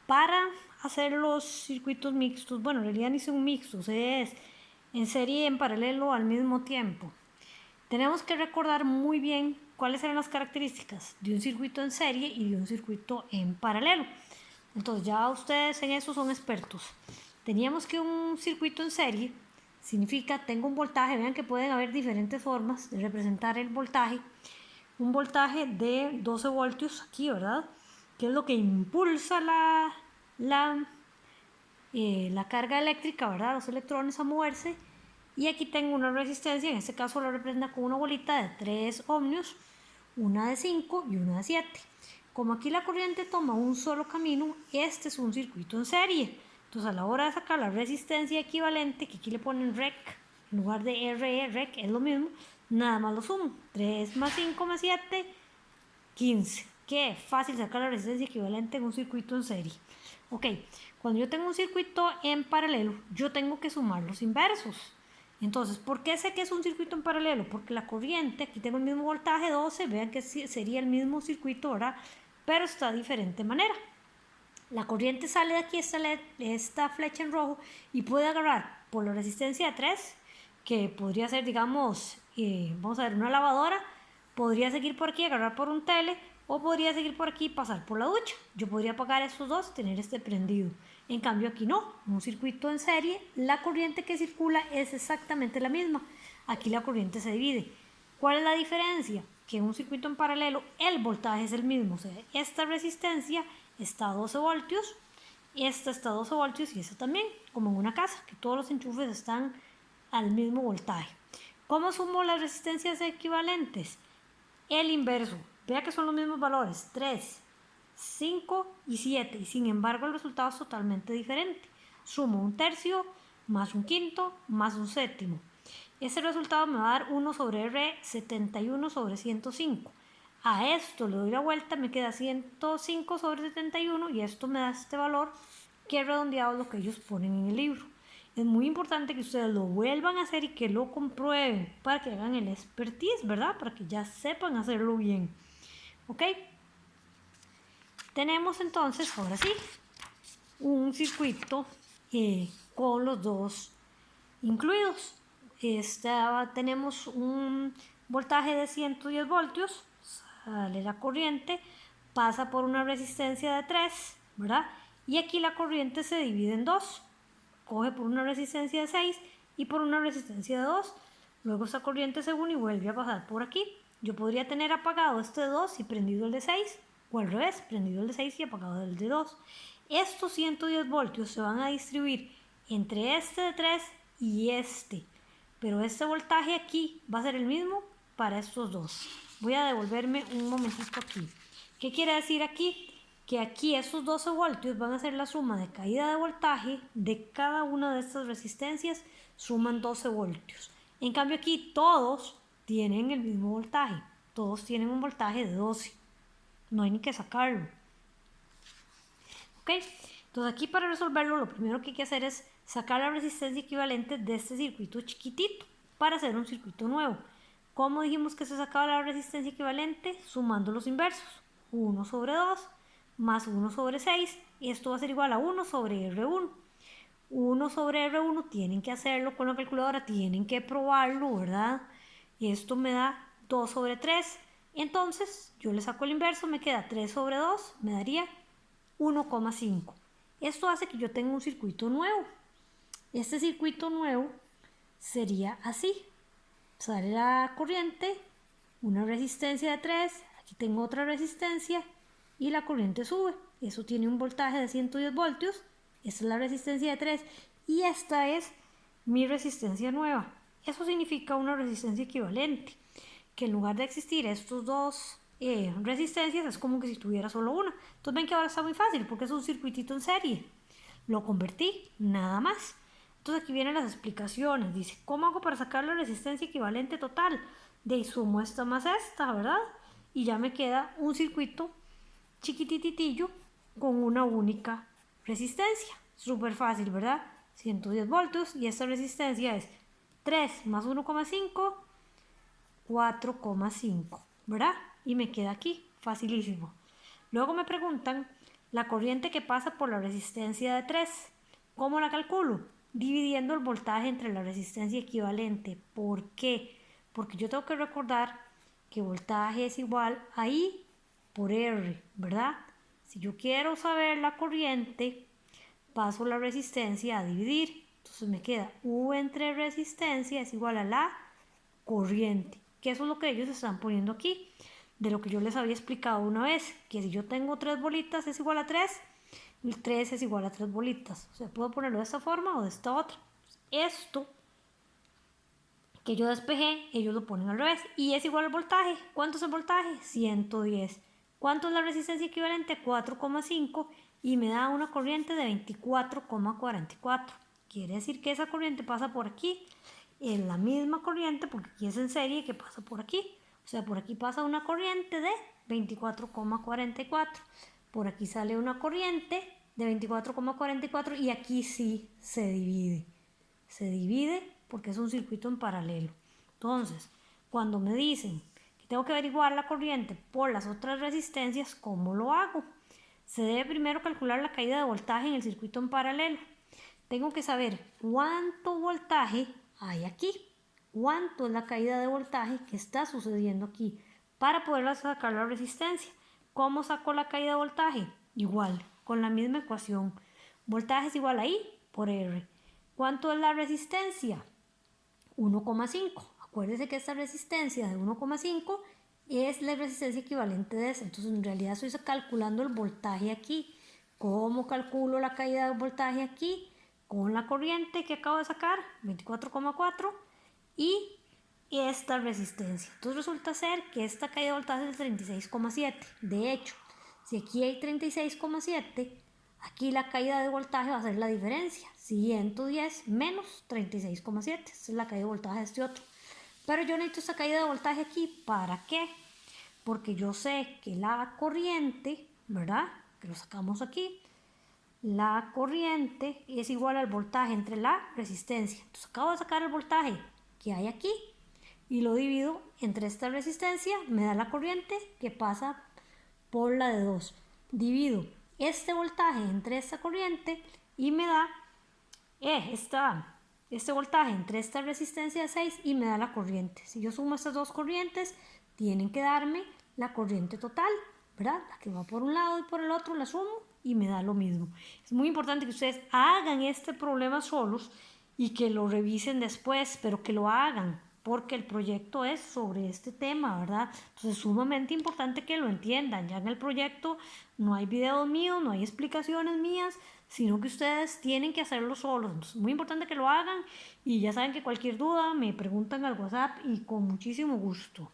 Para hacer los circuitos mixtos, bueno, en realidad ni son mixtos, es en serie y en paralelo al mismo tiempo. Tenemos que recordar muy bien cuáles eran las características de un circuito en serie y de un circuito en paralelo. Entonces ya ustedes en eso son expertos. Teníamos que un circuito en serie significa tengo un voltaje, vean que pueden haber diferentes formas de representar el voltaje. Un voltaje de 12 voltios aquí, ¿verdad? Que es lo que impulsa la carga eléctrica, ¿verdad? Los electrones a moverse. Y aquí tengo una resistencia, en este caso lo representa con una bolita de 3 ohmios, una de 5 y una de 7. Como aquí la corriente toma un solo camino, este es un circuito en serie. Entonces a la hora de sacar la resistencia equivalente, que aquí le ponen REC, en lugar de RE, REC es lo mismo, nada más lo sumo. 3 más 5 más 7, 15. Qué fácil sacar la resistencia equivalente en un circuito en serie. Ok, cuando yo tengo un circuito en paralelo, yo tengo que sumar los inversos. Entonces, ¿por qué sé que es un circuito en paralelo? Porque la corriente, aquí tengo el mismo voltaje 12, vean que sería el mismo circuito, ¿verdad? Pero está de diferente manera. La corriente sale de aquí, esta flecha en rojo, y puede agarrar por la resistencia de 3, que podría ser, digamos, vamos a ver, una lavadora, podría seguir por aquí, agarrar por un tele, o podría seguir por aquí y pasar por la ducha. Yo podría apagar estos dos y tener este prendido. En cambio aquí no, un circuito en serie, la corriente que circula es exactamente la misma. Aquí la corriente se divide. ¿Cuál es la diferencia? Que en un circuito en paralelo el voltaje es el mismo. O sea, esta resistencia está a 12 voltios, esta está a 12 voltios y esta también, como en una casa, que todos los enchufes están al mismo voltaje. ¿Cómo sumo las resistencias equivalentes? El inverso. Vea que son los mismos valores, 3, 5 y 7, y sin embargo el resultado es totalmente diferente. Sumo un tercio más un quinto más un séptimo. Ese resultado me va a dar 1 sobre R, 71 sobre 105. A esto le doy la vuelta, me queda 105 sobre 71 y esto me da este valor que es redondeado lo que ellos ponen en el libro. Es muy importante que ustedes lo vuelvan a hacer y que lo comprueben para que hagan el expertise, ¿verdad? Para que ya sepan hacerlo bien. ¿Ok? Tenemos entonces, ahora sí, un circuito con los dos incluidos. Tenemos un voltaje de 110 voltios, sale la corriente, pasa por una resistencia de 3, ¿verdad? Y aquí la corriente se divide en dos, coge por una resistencia de 6 y por una resistencia de 2. Luego esa corriente se une y vuelve a pasar por aquí. Yo podría tener apagado este de 2 y prendido el de 6, o al revés, prendido el de 6 y apagado el de 2. Estos 110 voltios se van a distribuir entre este de 3 y este, pero este voltaje aquí va a ser el mismo para estos dos. Voy a devolverme un momentito aquí. ¿Qué quiere decir aquí? Que aquí estos 12 voltios van a ser la suma de caída de voltaje de cada una de estas resistencias, suman 12 voltios. En cambio aquí todos tienen el mismo voltaje, todos tienen un voltaje de 12, no hay ni que sacarlo. ¿Ok? Entonces aquí para resolverlo lo primero que hay que hacer es sacar la resistencia equivalente de este circuito chiquitito para hacer un circuito nuevo. ¿Cómo dijimos que se sacaba la resistencia equivalente? Sumando los inversos. 1 sobre 2 más 1 sobre 6. Y esto va a ser igual a 1 sobre R1. 1 sobre R1 tienen que hacerlo con la calculadora, tienen que probarlo, ¿verdad? Y esto me da 2 sobre 3. Entonces yo le saco el inverso, me queda 3 sobre 2, me daría 1,5. Esto hace que yo tenga un circuito nuevo. Este circuito nuevo sería así. Sale la corriente, una resistencia de 3, aquí tengo otra resistencia y la corriente sube. Eso tiene un voltaje de 110 voltios. Esta es la resistencia de 3 y esta es mi resistencia nueva. Eso significa una resistencia equivalente, que en lugar de existir estos dos resistencias es como que si tuviera solo una. Entonces ven que ahora está muy fácil porque es un circuitito en serie. Lo convertí, nada más. Entonces aquí vienen las explicaciones. Dice, ¿cómo hago para sacar la resistencia equivalente total? De ahí sumo esta más esta, ¿verdad? Y ya me queda un circuito chiquititillo con una única resistencia. Súper fácil, ¿verdad? 110 voltios y esta resistencia es 3 más 1,5, 4,5, ¿verdad? Y me queda aquí, facilísimo. Luego me preguntan la corriente que pasa por la resistencia de 3. ¿Cómo la calculo? Dividiendo el voltaje entre la resistencia equivalente. ¿Por qué? Porque yo tengo que recordar que voltaje es igual a I por R, ¿verdad? Si yo quiero saber la corriente, paso la resistencia a dividir. Entonces me queda U entre resistencia es igual a la corriente, que eso es lo que ellos están poniendo aquí, de lo que yo les había explicado una vez, que si yo tengo 3 bolitas es igual a 3, y 3 es igual a 3 bolitas. O sea, puedo ponerlo de esta forma o de esta otra. Esto que yo despejé, ellos lo ponen al revés. Y es igual al voltaje. ¿Cuánto es el voltaje? 110. ¿Cuánto es la resistencia equivalente? 4,5 y me da una corriente de 24,44. Quiere decir que esa corriente pasa por aquí. Es la misma corriente, porque aquí es en serie, que pasa por aquí. O sea, por aquí pasa una corriente de 24,44. Por aquí sale una corriente de 24,44 y aquí sí se divide. Se divide porque es un circuito en paralelo. Entonces, cuando me dicen que tengo que averiguar la corriente por las otras resistencias, ¿cómo lo hago? Se debe primero calcular la caída de voltaje en el circuito en paralelo. Tengo que saber cuánto voltaje hay aquí, cuánto es la caída de voltaje que está sucediendo aquí para poder sacar la resistencia. ¿Cómo saco la caída de voltaje? Igual, con la misma ecuación. Voltaje es igual a I por R. ¿Cuánto es la resistencia? 1,5. Acuérdense que esta resistencia de 1,5 es la resistencia equivalente de esa. Entonces, en realidad estoy calculando el voltaje aquí. ¿Cómo calculo la caída de voltaje aquí? Con la corriente que acabo de sacar, 24,4, y esta resistencia. Entonces resulta ser que esta caída de voltaje es 36,7. De hecho, si aquí hay 36,7, aquí la caída de voltaje va a ser la diferencia. 110 menos 36,7. Esta es la caída de voltaje de este otro. Pero yo necesito esta caída de voltaje aquí. ¿Para qué? Porque yo sé que la corriente, ¿verdad? Que lo sacamos aquí. La corriente es igual al voltaje entre la resistencia. Entonces acabo de sacar el voltaje que hay aquí y lo divido entre esta resistencia. Me da la corriente que pasa por la de 2. Divido este voltaje entre esta corriente y me da este voltaje entre esta resistencia de 6 y me da la corriente. Si yo sumo estas dos corrientes, tienen que darme la corriente total, ¿verdad? La que va por un lado y por el otro la sumo y me da lo mismo. Es muy importante que ustedes hagan este problema solos y que lo revisen después, pero que lo hagan, porque el proyecto es sobre este tema, ¿verdad? Entonces es sumamente importante que lo entiendan. Ya en el proyecto no hay videos míos, no hay explicaciones mías, sino que ustedes tienen que hacerlo solos. Entonces es muy importante que lo hagan y ya saben que cualquier duda me preguntan al WhatsApp y con muchísimo gusto.